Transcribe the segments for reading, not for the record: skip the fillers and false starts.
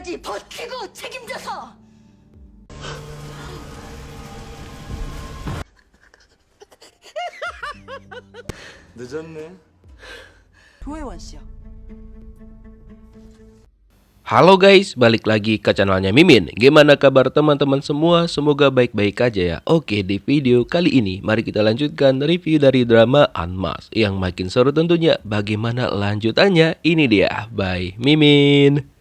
끝까지 버티고 책임져서. 늦었네. 조혜원 씨요. Halo guys, balik lagi ke channelnya Mimin. Gimana kabar teman-teman semua? Semoga baik-baik aja ya. Oke, di video kali ini mari kita lanjutkan review dari drama Unmasked. Yang makin seru tentunya, bagaimana lanjutannya? Ini dia, by Mimin.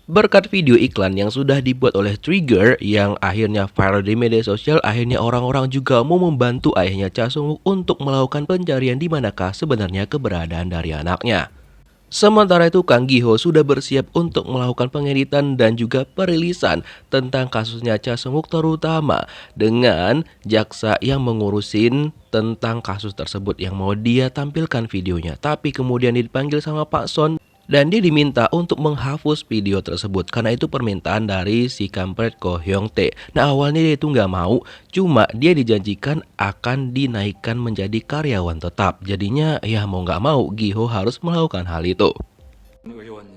Berkat video iklan yang sudah dibuat oleh Trigger yang akhirnya viral di media sosial, akhirnya orang-orang juga mau membantu ayahnya Cha Sung-wook untuk melakukan pencarian di manakah sebenarnya keberadaan dari anaknya. Sementara itu Kang Gi-ho sudah bersiap untuk melakukan pengeditan dan juga perilisan tentang kasusnya Cha Sung-wook, terutama dengan jaksa yang mengurusin tentang kasus tersebut yang mau dia tampilkan videonya. Tapi kemudian dipanggil sama Pak Son dan dia diminta untuk menghapus video tersebut karena itu permintaan dari si kampret Ko Hyung Tae. Nah awalnya dia itu nggak mau, cuma dia dijanjikan akan dinaikkan menjadi karyawan tetap. Jadinya ya mau nggak mau Gi-ho harus melakukan hal itu. 의원님.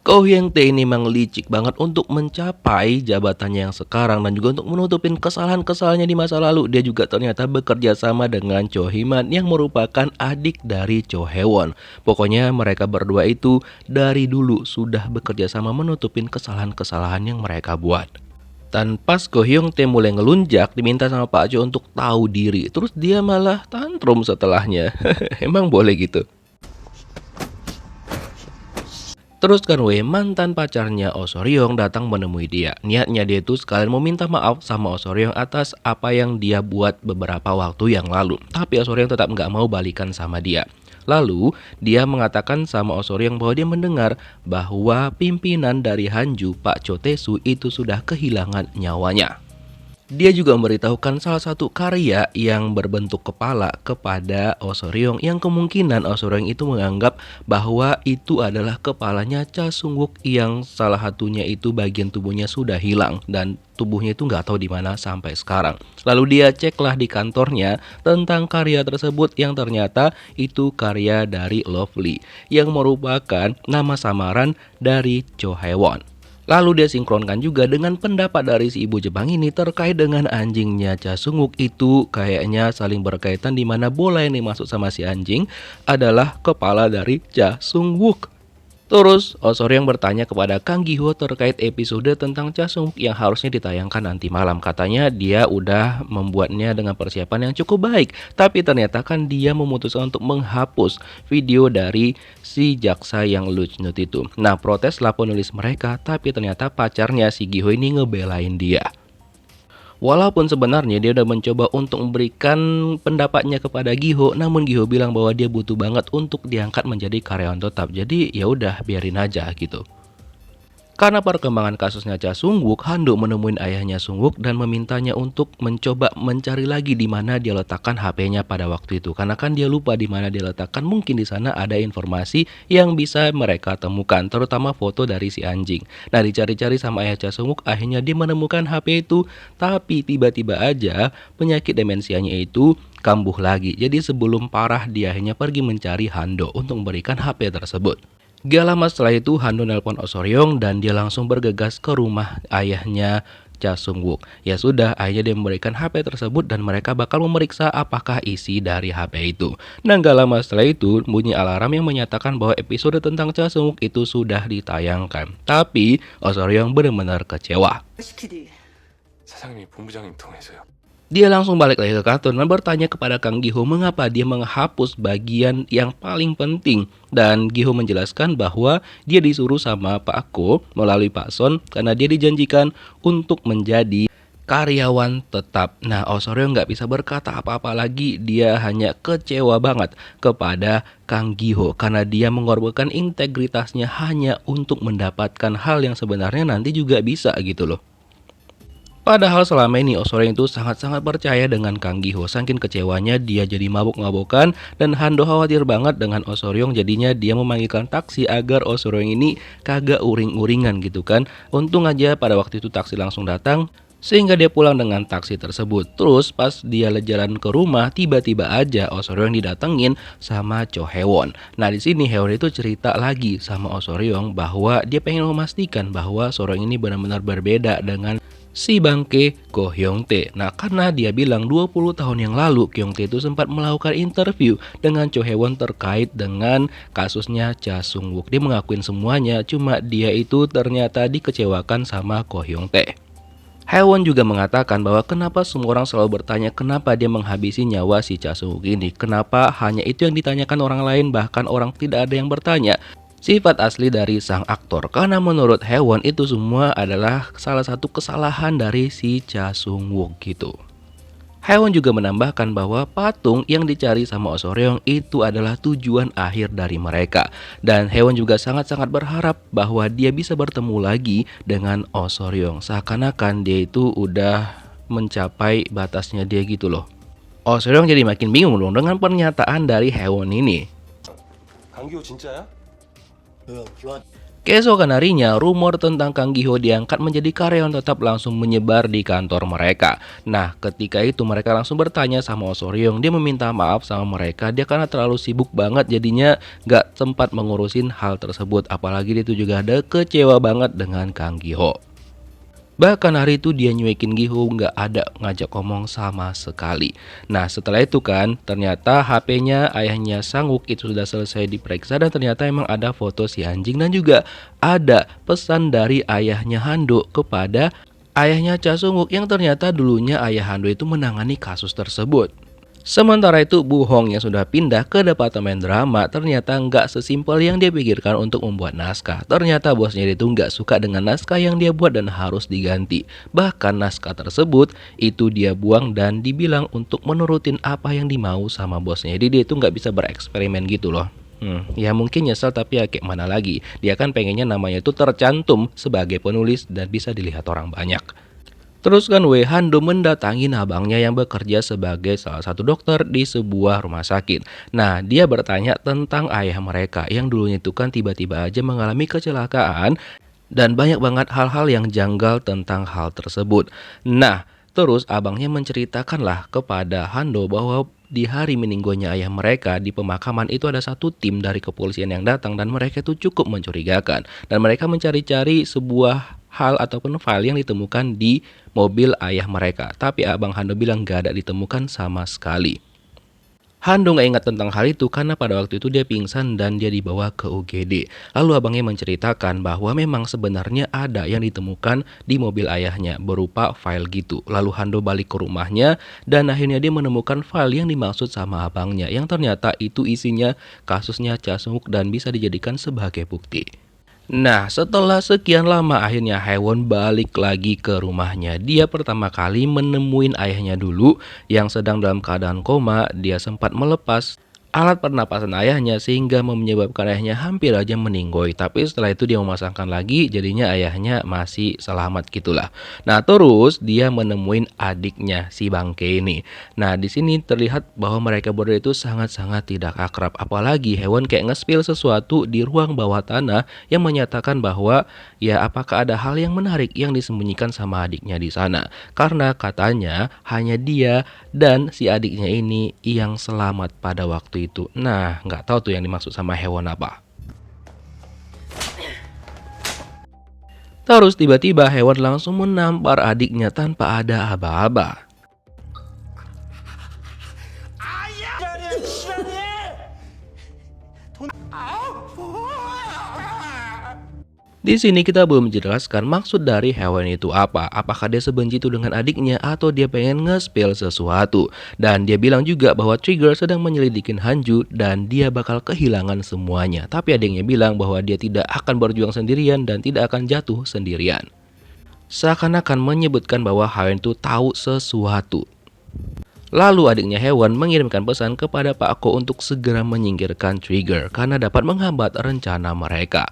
Ko Hyung Tae ini memang licik banget untuk mencapai jabatannya yang sekarang dan juga untuk menutupin kesalahan-kesalahannya di masa lalu. Dia juga ternyata bekerja sama dengan Cho Hee-man yang merupakan adik dari Cho Hae-won. Pokoknya mereka berdua itu dari dulu sudah bekerja sama menutupin kesalahan-kesalahan yang mereka buat. Dan pas Ko Hyung Tae mulai ngelunjak, diminta sama Pak Jo untuk tahu diri. Terus dia malah tantrum setelahnya. Emang boleh gitu? Terus kan mantan pacarnya Oh So-ryong datang menemui dia. Niatnya dia itu sekalian mau minta maaf sama Oh So-ryong atas apa yang dia buat beberapa waktu yang lalu. Tapi Oh So-ryong tetap nggak mau balikan sama dia. Lalu dia mengatakan sama Oh So-ryong bahwa dia mendengar bahwa pimpinan dari Hanju, Pak Cho Tae-soo, itu sudah kehilangan nyawanya. Dia juga memberitahukan salah satu karya yang berbentuk kepala kepada Oh So-ryong yang kemungkinan Oh So-ryong itu menganggap bahwa itu adalah kepalanya Cha Sung-wook yang salah satunya itu bagian tubuhnya sudah hilang dan tubuhnya itu nggak tahu di mana sampai sekarang. Lalu dia ceklah di kantornya tentang karya tersebut yang ternyata itu karya dari Lovely yang merupakan nama samaran dari Cho Hae-won. Lalu dia sinkronkan juga dengan pendapat dari si ibu Jepang ini terkait dengan anjingnya Cha Sung-wook itu kayaknya saling berkaitan di mana bola yang dimaksud sama si anjing adalah kepala dari Cha Sung-wook. Terus Oh So-ryong bertanya kepada Kang Gi-ho terkait episode tentang Cha Sung-wook yang harusnya ditayangkan nanti malam. Katanya dia udah membuatnya dengan persiapan yang cukup baik. Tapi ternyata kan dia memutuskan untuk menghapus video dari si jaksa yang lucu itu. Nah proteslah penulis mereka, tapi ternyata pacarnya si Gi-ho ini ngebelain dia. Walaupun sebenarnya dia udah mencoba untuk memberikan pendapatnya kepada Gi-ho, namun Gi-ho bilang bahwa dia butuh banget untuk diangkat menjadi karyawan tetap. Jadi ya udah biarin aja gitu. Karena perkembangan kasusnya Cha Sung-wook, Han-do menemui ayahnya Sung-wook dan memintanya untuk mencoba mencari lagi di mana dia letakkan HP-nya pada waktu itu. Karena kan dia lupa di mana dia letakkan, mungkin di sana ada informasi yang bisa mereka temukan, terutama foto dari si anjing. Nah, dicari-cari sama ayah Cha Sung-wook, akhirnya dia menemukan HP itu, tapi tiba-tiba aja penyakit demensianya itu kambuh lagi. Jadi sebelum parah dia akhirnya pergi mencari Han-do untuk memberikan HP tersebut. Gak lama setelah itu Han-do nelpon Oh So-ryong dan dia langsung bergegas ke rumah ayahnya Cha Sung-wook. Ya sudah, akhirnya dia memberikan HP tersebut dan mereka bakal memeriksa apakah isi dari HP itu. Nah gak lama setelah itu bunyi alarm yang menyatakan bahwa episode tentang Cha Sung-wook itu sudah ditayangkan. Tapi Oh So-ryong benar-benar kecewa. 시키디. 사장님이 본부장님 통해서요. Dia langsung balik lagi ke kantor dan bertanya kepada Kang Gi-ho mengapa dia menghapus bagian yang paling penting. Dan Gi-ho menjelaskan bahwa dia disuruh sama Pak Ko melalui Pak Son karena dia dijanjikan untuk menjadi karyawan tetap. Nah, Oh So-ryong nggak bisa berkata apa-apa lagi. Dia hanya kecewa banget kepada Kang Gi-ho karena dia mengorbankan integritasnya hanya untuk mendapatkan hal yang sebenarnya nanti juga bisa gitu loh. Padahal selama ini Oh So-ryong itu sangat-sangat percaya dengan Kang Gi-ho. Saking kecewanya dia jadi mabuk-mabukan dan Han-do khawatir banget dengan Oh So-ryong. Jadinya dia memanggilkan taksi agar Oh So-ryong ini kagak uring-uringan gitu kan. Untung aja pada waktu itu taksi langsung datang Sehingga dia pulang dengan taksi tersebut. Terus pas dia jalan ke rumah, tiba-tiba aja Oh Soryong didatengin sama Cho Hae-won. Nah di sini Hae-won itu cerita lagi sama Oh Soryong bahwa dia pengen memastikan bahwa Soryong ini benar-benar berbeda dengan si bangke Ko Hyung Tae. Nah karena dia bilang 20 tahun yang lalu Kyung Tae itu sempat melakukan interview dengan Cho Hae-won terkait dengan kasusnya Cha Sung Wook. Dia mengakuin semuanya, cuma dia itu ternyata dikecewakan sama Ko Hyung Tae. Hae-won juga mengatakan bahwa kenapa semua orang selalu bertanya kenapa dia menghabisi nyawa si Cha Sung Wook ini. Kenapa hanya itu yang ditanyakan orang lain, bahkan orang tidak ada yang bertanya sifat asli dari sang aktor. Karena menurut Hae-won itu semua adalah salah satu kesalahan dari si Cha Sung Wook gitu. Hae-won juga menambahkan bahwa patung yang dicari sama Oh Soryong itu adalah tujuan akhir dari mereka. Dan Hae-won juga sangat-sangat berharap bahwa dia bisa bertemu lagi dengan Oh Soryong. Seakan-akan dia itu udah mencapai batasnya dia gitu loh. Oh Soryong jadi makin bingung dong dengan pernyataan dari Hae-won ini. 강기호 진짜야? Keesokan harinya, rumor tentang Kang Gi-ho diangkat menjadi karyawan tetap langsung menyebar di kantor mereka. Nah, ketika itu mereka langsung bertanya sama Oh Soryong. Dia meminta maaf sama mereka. Dia karena terlalu sibuk banget jadinya gak sempat mengurusin hal tersebut. Apalagi dia itu juga ada kecewa banget dengan Kang Gi-ho. Bahkan hari itu dia nyuekin Gi-ho nggak ada ngajak ngomong sama sekali. Nah setelah itu kan ternyata HP-nya ayahnya Sang-wook itu sudah selesai diperiksa dan ternyata emang ada foto si anjing dan juga ada pesan dari ayahnya Hando kepada ayahnya Cha Sung-wook yang ternyata dulunya ayah Hando itu menangani kasus tersebut. Sementara itu Bu Hong yang sudah pindah ke departemen drama ternyata nggak sesimpel yang dia pikirkan untuk membuat naskah. Ternyata bosnya itu nggak suka dengan naskah yang dia buat dan harus diganti. Bahkan naskah tersebut itu dia buang dan dibilang untuk menurutin apa yang dimau sama bosnya. Jadi dia itu nggak bisa bereksperimen gitu loh. Ya mungkin nyesel tapi ya kayak mana lagi. Dia kan pengennya namanya itu tercantum sebagai penulis dan bisa dilihat orang banyak. Terus kan Wei Hando mendatangi abangnya yang bekerja sebagai salah satu dokter di sebuah rumah sakit. Nah, dia bertanya tentang ayah mereka yang dulunya itu kan tiba-tiba aja mengalami kecelakaan dan banyak banget hal-hal yang janggal tentang hal tersebut. Nah, terus abangnya menceritakanlah kepada Hando bahwa di hari meninggalnya ayah mereka di pemakaman itu ada satu tim dari kepolisian yang datang dan mereka itu cukup mencurigakan. Dan mereka mencari-cari sebuah hal ataupun file yang ditemukan di mobil ayah mereka. Tapi abang Hando bilang gak ada ditemukan sama sekali. Hando gak ingat tentang hal itu karena pada waktu itu dia pingsan dan dia dibawa ke UGD. Lalu abangnya menceritakan bahwa memang sebenarnya ada yang ditemukan di mobil ayahnya berupa file gitu. Lalu Hando balik ke rumahnya dan akhirnya dia menemukan file yang dimaksud sama abangnya yang ternyata itu isinya kasusnya Cha Sung Wook dan bisa dijadikan sebagai bukti. Nah, setelah sekian lama akhirnya Hae-won balik lagi ke rumahnya. Dia pertama kali menemuin ayahnya dulu yang sedang dalam keadaan koma. Dia sempat melepas alat pernapasan ayahnya sehingga menyebabkan ayahnya hampir aja meninggoy. Tapi setelah itu dia memasangkan lagi jadinya ayahnya masih selamat gitulah. Nah terus dia menemuin adiknya si bangke ini. Nah di sini terlihat bahwa mereka berdua itu sangat-sangat tidak akrab. Apalagi Hae-won kayak nge-spill sesuatu di ruang bawah tanah yang menyatakan bahwa ya apakah ada hal yang menarik yang disembunyikan sama adiknya di sana. Karena katanya hanya dia dan si adiknya ini yang selamat pada waktu itu. Nah, nggak tahu tuh yang dimaksud sama Hae-won apa. Terus tiba-tiba Hae-won langsung menampar adiknya tanpa ada aba-aba. Di sini kita belum menjelaskan maksud dari Hae-won itu apa. Apakah dia sebenci itu dengan adiknya atau dia pengen nge-spill sesuatu. Dan dia bilang juga bahwa Trigger sedang menyelidikin Hanju dan dia bakal kehilangan semuanya. Tapi adiknya bilang bahwa dia tidak akan berjuang sendirian dan tidak akan jatuh sendirian. Seakan-akan menyebutkan bahwa Hae-won itu tahu sesuatu. Lalu adiknya Hae-won mengirimkan pesan kepada Pak Ko untuk segera menyingkirkan Trigger karena dapat menghambat rencana mereka.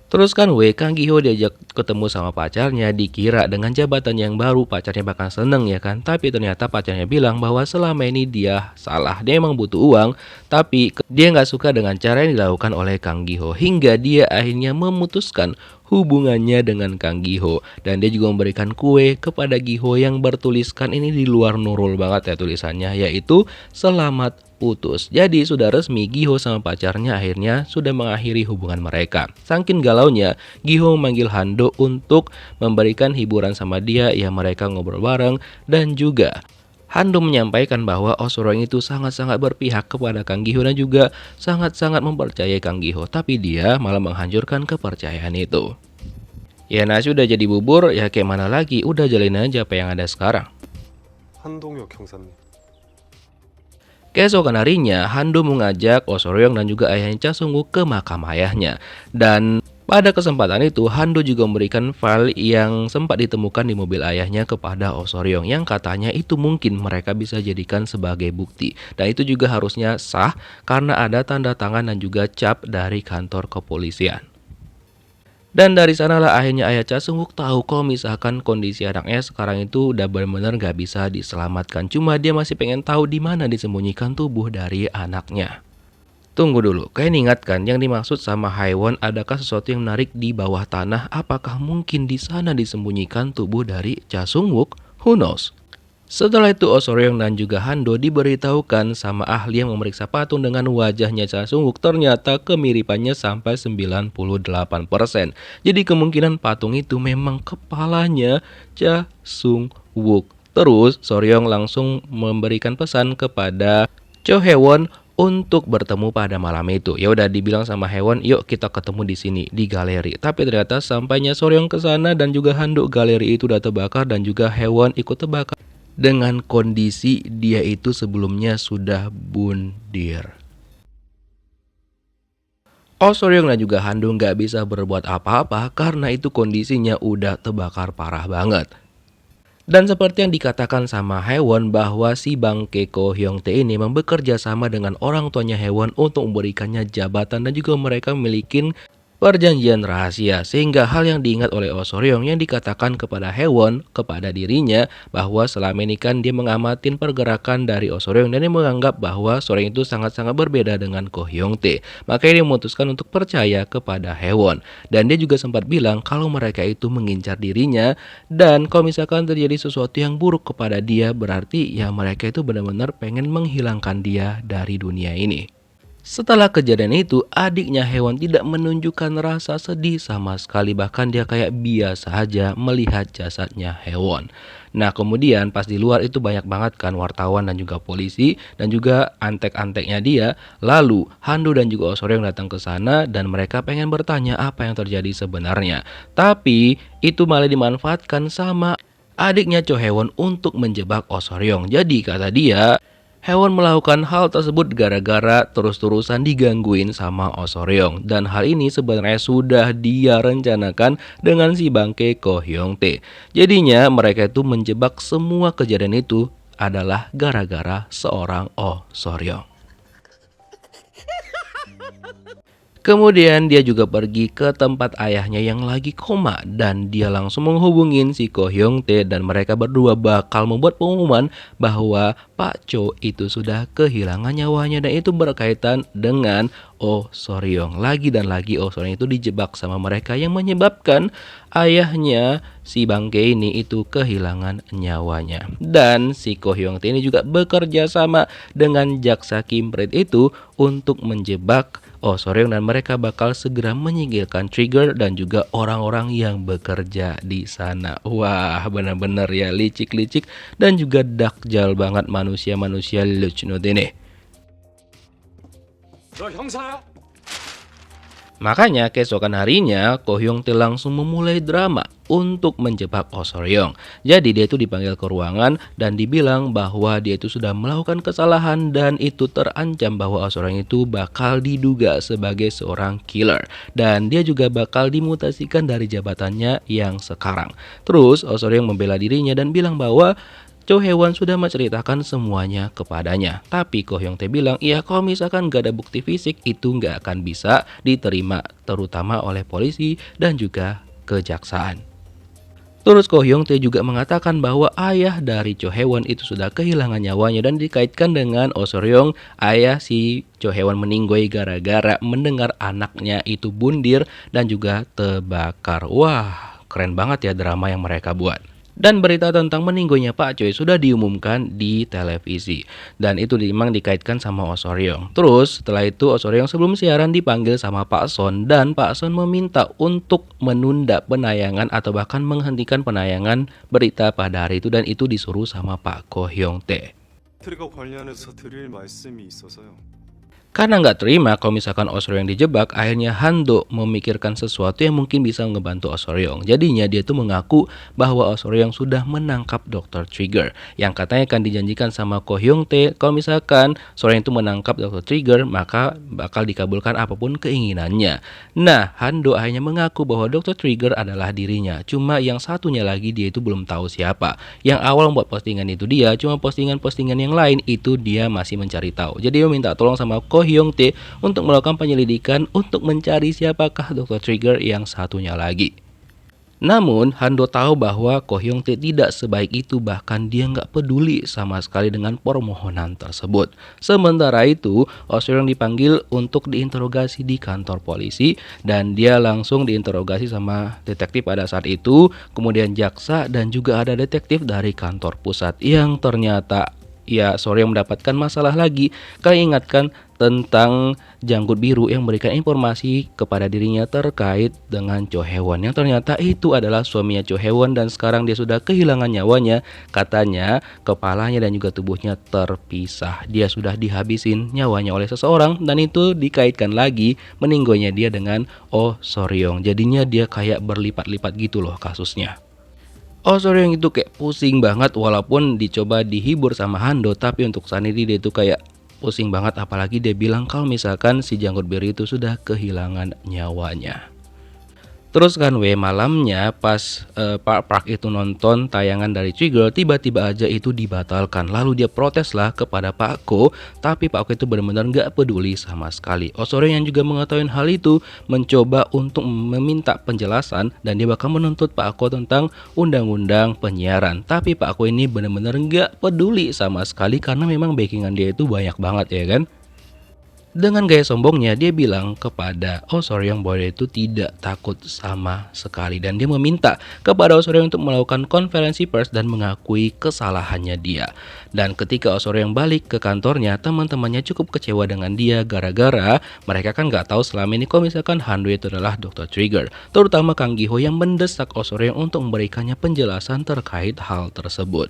Terus kan Kang Gi-ho diajak ketemu sama pacarnya, dikira dengan jabatan yang baru pacarnya bakal seneng ya kan. Tapi ternyata pacarnya bilang bahwa selama ini dia salah, dia emang butuh uang, tapi dia nggak suka dengan cara yang dilakukan oleh Kang Gi-ho. Hingga dia akhirnya memutuskan hubungannya dengan Kang Giho. Dan dia juga memberikan kue kepada Giho yang bertuliskan, ini di luar Nurul banget ya tulisannya, yaitu selamat putus. Jadi sudah resmi Giho sama pacarnya akhirnya sudah mengakhiri hubungan mereka. Saking galaunya, Giho memanggil Hando untuk memberikan hiburan sama dia, ya mereka ngobrol bareng dan juga Hando menyampaikan bahwa Oh So-ryong itu sangat-sangat berpihak kepada Kang Giho dan juga sangat-sangat mempercayai Kang Giho, tapi dia malah menghancurkan kepercayaan itu. Ya nasi udah jadi bubur, ya kayak mana lagi, udah jalin aja apa yang ada sekarang. 한동혁 형사님. Keesokan harinya, Hando mengajak Oh So-ryong dan juga ayahnya Cha Sung-wook ke makam ayahnya. Dan pada kesempatan itu, Hando juga memberikan file yang sempat ditemukan di mobil ayahnya kepada Oh So-ryong yang katanya itu mungkin mereka bisa jadikan sebagai bukti. Dan itu juga harusnya sah karena ada tanda tangan dan juga cap dari kantor kepolisian. Dan dari sanalah akhirnya ayah Cha Sung-wook tahu kalau misalkan kondisi anaknya sekarang itu udah benar-benar gak bisa diselamatkan. Cuma dia masih pengen tahu di mana disembunyikan tubuh dari anaknya. Tunggu dulu, kalian ingat kan yang dimaksud sama Haewon, adakah sesuatu yang menarik di bawah tanah? Apakah mungkin di sana disembunyikan tubuh dari Cha Sung-wook? Who knows? Setelah itu Oh So-ryong dan juga Hando diberitahukan sama ahli yang memeriksa patung dengan wajahnya Cha Sung-wook, ternyata kemiripannya sampai 98%. Jadi kemungkinan patung itu memang kepalanya Cha Sung-wook. Terus So-ryong langsung memberikan pesan kepada Cho Hae-won untuk bertemu pada malam itu. Ya udah dibilang sama Hae-won, yuk kita ketemu di sini di galeri. Tapi ternyata sampainya So-ryong ke sana dan juga Hando, galeri itu udah terbakar dan juga Hae-won ikut terbakar dengan kondisi dia itu sebelumnya sudah bundir. Oh So-ryong dan juga Hando nggak bisa berbuat apa-apa karena itu kondisinya udah terbakar parah banget. Dan seperti yang dikatakan sama Hae-won bahwa si bangke Ko Hyung-tae ini bekerja sama dengan orang tuanya Hae-won untuk memberikannya jabatan dan juga mereka memiliki perjanjian rahasia, sehingga hal yang diingat oleh Oh So-ryong yang dikatakan kepada Hae-won kepada dirinya bahwa selama ini kan dia mengamati pergerakan dari Oh So-ryong dan dia menganggap bahwa So-ryong itu sangat-sangat berbeda dengan Ko Hyung-tae. Makanya dia memutuskan untuk percaya kepada Hae-won. Dan dia juga sempat bilang kalau mereka itu mengincar dirinya dan kalau misalkan terjadi sesuatu yang buruk kepada dia berarti ya mereka itu benar-benar pengen menghilangkan dia dari dunia ini. Setelah kejadian itu, adiknya Hae-won tidak menunjukkan rasa sedih sama sekali. Bahkan dia kayak biasa aja melihat jasadnya Hae-won. Nah kemudian pas di luar itu banyak banget kan wartawan dan juga polisi dan juga antek-anteknya dia. Lalu Hando dan juga Oh So-ryong datang ke sana dan mereka pengen bertanya apa yang terjadi sebenarnya. Tapi itu malah dimanfaatkan sama adiknya Cho Hae-won untuk menjebak Oh So-ryong. Jadi kata dia, Hae-won melakukan hal tersebut gara-gara terus-terusan digangguin sama Oh So-ryong. Dan hal ini sebenarnya sudah dia rencanakan dengan si bangke Ko Hyung-tae. Jadinya mereka itu menjebak semua kejadian itu adalah gara-gara seorang Oh So-ryong. Kemudian dia juga pergi ke tempat ayahnya yang lagi koma dan dia langsung menghubungin si Ko Hyung-tae dan mereka berdua bakal membuat pengumuman bahwa Pak Cho itu sudah kehilangan nyawanya dan itu berkaitan dengan Oh So-ryong. Lagi dan lagi Oh So-ryong itu dijebak sama mereka yang menyebabkan ayahnya si bangke ini itu kehilangan nyawanya. Dan si Ko Hyung-tae ini juga bekerja sama dengan jaksa Kim Prit itu untuk menjebak Oh So-ryong dan mereka bakal segera menyingkirkan Trigger dan juga orang-orang yang bekerja di sana. Wah, benar-benar ya licik-licik dan juga dakjal banget manusia-manusia lucu ini. 너 형사야? Makanya keesokan harinya Ko Hyung-tae langsung memulai drama untuk menjebak Oh So-ryong. Jadi dia itu dipanggil ke ruangan dan dibilang bahwa dia itu sudah melakukan kesalahan dan itu terancam bahwa Oh So-ryong itu bakal diduga sebagai seorang killer. Dan dia juga bakal dimutasikan dari jabatannya yang sekarang. Terus Oh So-ryong membela dirinya dan bilang bahwa Cho Hae-won sudah menceritakan semuanya kepadanya. Tapi Ko Hyung-tae bilang, iya kalau misalkan gak ada bukti fisik itu gak akan bisa diterima terutama oleh polisi dan juga kejaksaan. Terus Ko Hyung Tae juga mengatakan bahwa ayah dari Cho Hae-won itu sudah kehilangan nyawanya dan dikaitkan dengan Oh Seo-ryong, ayah si Cho Hae-won meninggoy gara-gara mendengar anaknya itu bundir dan juga terbakar. Wah, keren banget ya drama yang mereka buat. Dan berita tentang meninggoynya Pak Choi sudah diumumkan di televisi. Dan itu memang dikaitkan sama Oh Seo-ryong. Terus setelah itu Oh Seo-ryong sebelum siaran dipanggil sama Pak Son. Dan Pak Son meminta untuk menunda penayangan atau bahkan menghentikan penayangan berita pada hari itu. Dan itu disuruh sama Pak Ko Hyung Tae. 트리거 관련해서 드릴 말씀이 있어서요. Karena nggak terima kalau misalkan Oh Seo-ryong dijebak, akhirnya Hando memikirkan sesuatu yang mungkin bisa ngebantu Oh Seo-ryong. Jadinya dia tuh mengaku bahwa Oh Seo-ryong sudah menangkap Dr. Trigger. Yang katanya kan dijanjikan sama Ko Hyung Tae, kalau misalkan Seo-ryong itu menangkap Dr. Trigger, maka bakal dikabulkan apapun keinginannya. Nah, Hando akhirnya mengaku bahwa Dr. Trigger adalah dirinya. Cuma yang satunya lagi dia itu belum tahu siapa. Yang awal membuat postingan itu dia, cuma postingan-postingan yang lain itu dia masih mencari tahu. Jadi dia minta tolong sama Ko Hyung Tae untuk melakukan penyelidikan untuk mencari siapakah Dr. Trigger yang satunya lagi. Namun, Hando tahu bahwa Ko Hyung Tae tidak sebaik itu, bahkan dia nggak peduli sama sekali dengan permohonan tersebut. Sementara itu, Oh Seo-ryong dipanggil untuk diinterogasi di kantor polisi dan dia langsung diinterogasi sama detektif pada saat itu, kemudian jaksa dan juga ada detektif dari kantor pusat yang ternyata ya Seo-ryong mendapatkan masalah lagi karena ingatkan tentang janggut biru yang memberikan informasi kepada dirinya terkait dengan Cho Hae-won yang ternyata itu adalah suaminya Cho Hae-won dan sekarang dia sudah kehilangan nyawanya. Katanya kepalanya dan juga tubuhnya terpisah. Dia sudah dihabisin nyawanya oleh seseorang dan itu dikaitkan lagi meninggoynya dia dengan Oh Seo-ryong. Jadinya dia kayak berlipat-lipat gitu loh kasusnya. Oh Seo-ryong itu kayak pusing banget walaupun dicoba dihibur sama Hando, tapi untuk saat ini dia itu kayak pusing banget, apalagi dia bilang kalau misalkan si janggut biru itu sudah kehilangan nyawanya. Terus kan malamnya pas Pak Park itu nonton tayangan dari Trigger, tiba-tiba aja itu dibatalkan. Lalu dia protes lah kepada Pak Ko, tapi Pak Ko itu benar-benar gak peduli sama sekali. Oh Seo-ryong yang juga mengetahui hal itu mencoba untuk meminta penjelasan dan dia bakal menuntut Pak Ko tentang undang-undang penyiaran. Tapi Pak Ko ini benar-benar gak peduli sama sekali karena memang backingan dia itu banyak banget ya kan. Dengan gaya sombongnya dia bilang kepada Oh Seo-ryong bahwa dia itu tidak takut sama sekali dan dia meminta kepada Oh Seo-ryong untuk melakukan konferensi pers dan mengakui kesalahannya dia. Dan ketika Oh Seo-ryong balik ke kantornya, teman-temannya cukup kecewa dengan dia gara-gara mereka kan nggak tahu selama ini kalau misalkan Hando itu adalah Dr. Trigger, terutama Kang Gi-ho yang mendesak Oh Seo-ryong untuk memberikannya penjelasan terkait hal tersebut.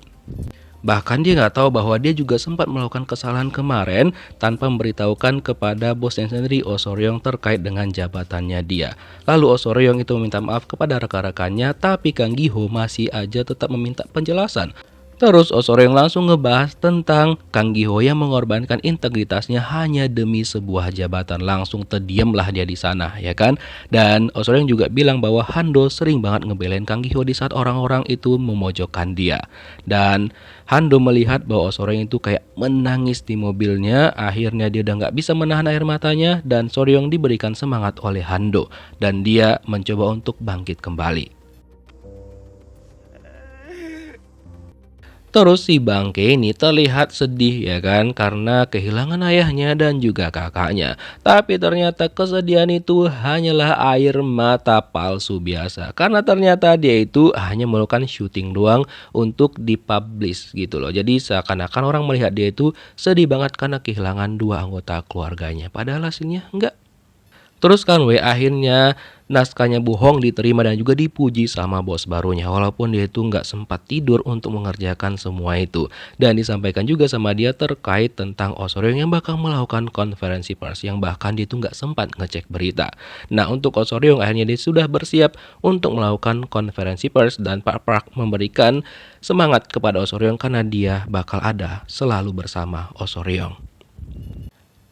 Bahkan dia nggak tahu bahwa dia juga sempat melakukan kesalahan kemarin tanpa memberitahukan kepada bosnya sendiri Oh Seo-ryong terkait dengan jabatannya dia. Lalu Oh Seo-ryong itu meminta maaf kepada rekan-rekannya, tapi Kang Gi-ho masih aja tetap meminta penjelasan. Terus Oh Seo-ryong langsung ngebahas tentang Kang Gi-ho yang mengorbankan integritasnya hanya demi sebuah jabatan. Langsung terdiamlah dia di sana ya kan. Dan Oh Seo-ryong juga bilang bahwa Hando sering banget ngebelain Kang Gi-ho di saat orang-orang itu memojokkan dia. Dan Hando melihat bahwa Oh Seo-ryong itu kayak menangis di mobilnya. Akhirnya dia udah gak bisa menahan air matanya dan Seo-ryong diberikan semangat oleh Hando dan dia mencoba untuk bangkit kembali. Terus si Bangke ini terlihat sedih ya kan karena kehilangan ayahnya dan juga kakaknya. Tapi ternyata kesedihan itu hanyalah air mata palsu biasa. Karena ternyata dia itu hanya melakukan syuting doang untuk dipublish gitu loh. Jadi seakan-akan orang melihat dia itu sedih banget karena kehilangan dua anggota keluarganya. Padahal hasilnya enggak. Terus kan akhirnya naskahnya Bu Hong diterima dan juga dipuji sama bos barunya walaupun dia itu nggak sempat tidur untuk mengerjakan semua itu. Dan disampaikan juga sama dia terkait tentang Oh Seo-ryong yang bakal melakukan konferensi pers yang bahkan dia itu nggak sempat ngecek berita. Nah untuk Oh Seo-ryong akhirnya dia sudah bersiap untuk melakukan konferensi pers dan Pak Park memberikan semangat kepada Oh Seo-ryong karena dia bakal ada selalu bersama Oh Seo-ryong.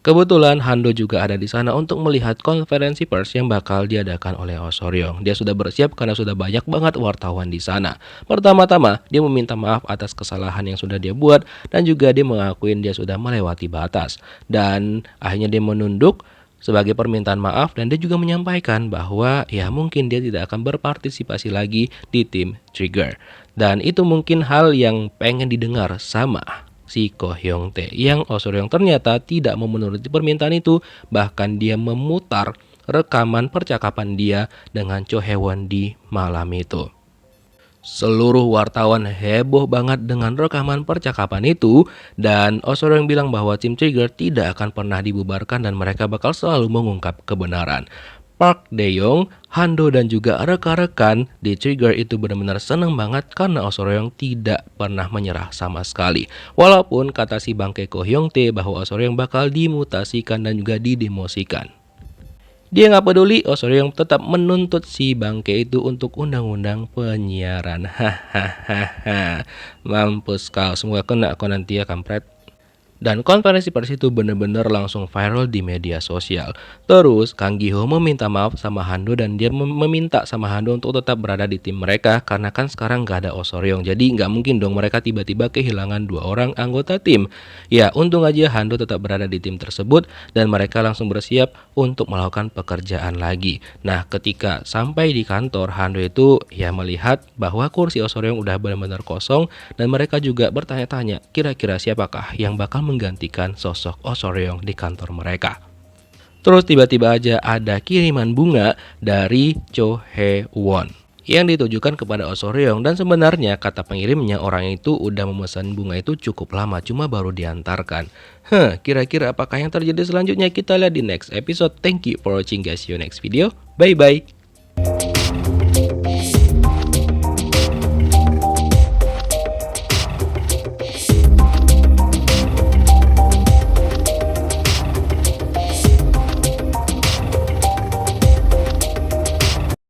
Kebetulan Hando juga ada di sana untuk melihat konferensi pers yang bakal diadakan oleh Oh Seo-ryong. Dia sudah bersiap karena sudah banyak banget wartawan di sana. Pertama-tama, dia meminta maaf atas kesalahan yang sudah dia buat dan juga dia mengakuin dia sudah melewati batas. Dan akhirnya dia menunduk sebagai permintaan maaf, dan dia juga menyampaikan bahwa ya mungkin dia tidak akan berpartisipasi lagi di tim Trigger. Dan itu mungkin hal yang pengen didengar sama si Ko Hyung Tae, yang Oh So Ryong ternyata tidak mau menuruti permintaan itu. Bahkan dia memutar rekaman percakapan dia dengan Cho Hae Won di malam itu. Seluruh wartawan heboh banget dengan rekaman percakapan itu, dan Oh So Ryong bilang bahwa tim Trigger tidak akan pernah dibubarkan dan mereka bakal selalu mengungkap kebenaran. Park Dae-young, Han-do, dan juga rekan-rekan di Trigger itu benar-benar seneng banget karena Oh So Ryong tidak pernah menyerah sama sekali. Walaupun kata si bangke Ko Hyung Tae bahwa Oh So Ryong bakal dimutasikan dan juga didemosikan. Dia nggak peduli, Oh So Ryong tetap menuntut si bangke itu untuk undang-undang penyiaran. Hahaha, mampus kau, semoga kena kau nanti ya kampret. Dan konferensi pers itu bener-bener langsung viral di media sosial. Terus Kang Gi-ho meminta maaf sama Han-do, dan dia meminta sama Han-do untuk tetap berada di tim mereka karena kan sekarang gak ada Oh So Ryong. Jadi nggak mungkin dong mereka tiba-tiba kehilangan 2 orang anggota tim. Ya untung aja Han-do tetap berada di tim tersebut dan mereka langsung bersiap untuk melakukan pekerjaan lagi. Nah ketika sampai di kantor, Han-do itu ya melihat bahwa kursi Oh So Ryong udah benar-benar kosong, dan mereka juga bertanya-tanya kira-kira siapakah yang bakal menggantikan sosok Oh So Ryong di kantor mereka. Terus tiba-tiba aja ada kiriman bunga dari Cho Hae Won yang ditujukan kepada Oh So Ryong, dan sebenarnya kata pengirimnya orang itu udah memesan bunga itu cukup lama, cuma baru diantarkan. Kira-kira apakah yang terjadi selanjutnya? Kita lihat di next episode. Thank you for watching guys, see you next video. Bye bye.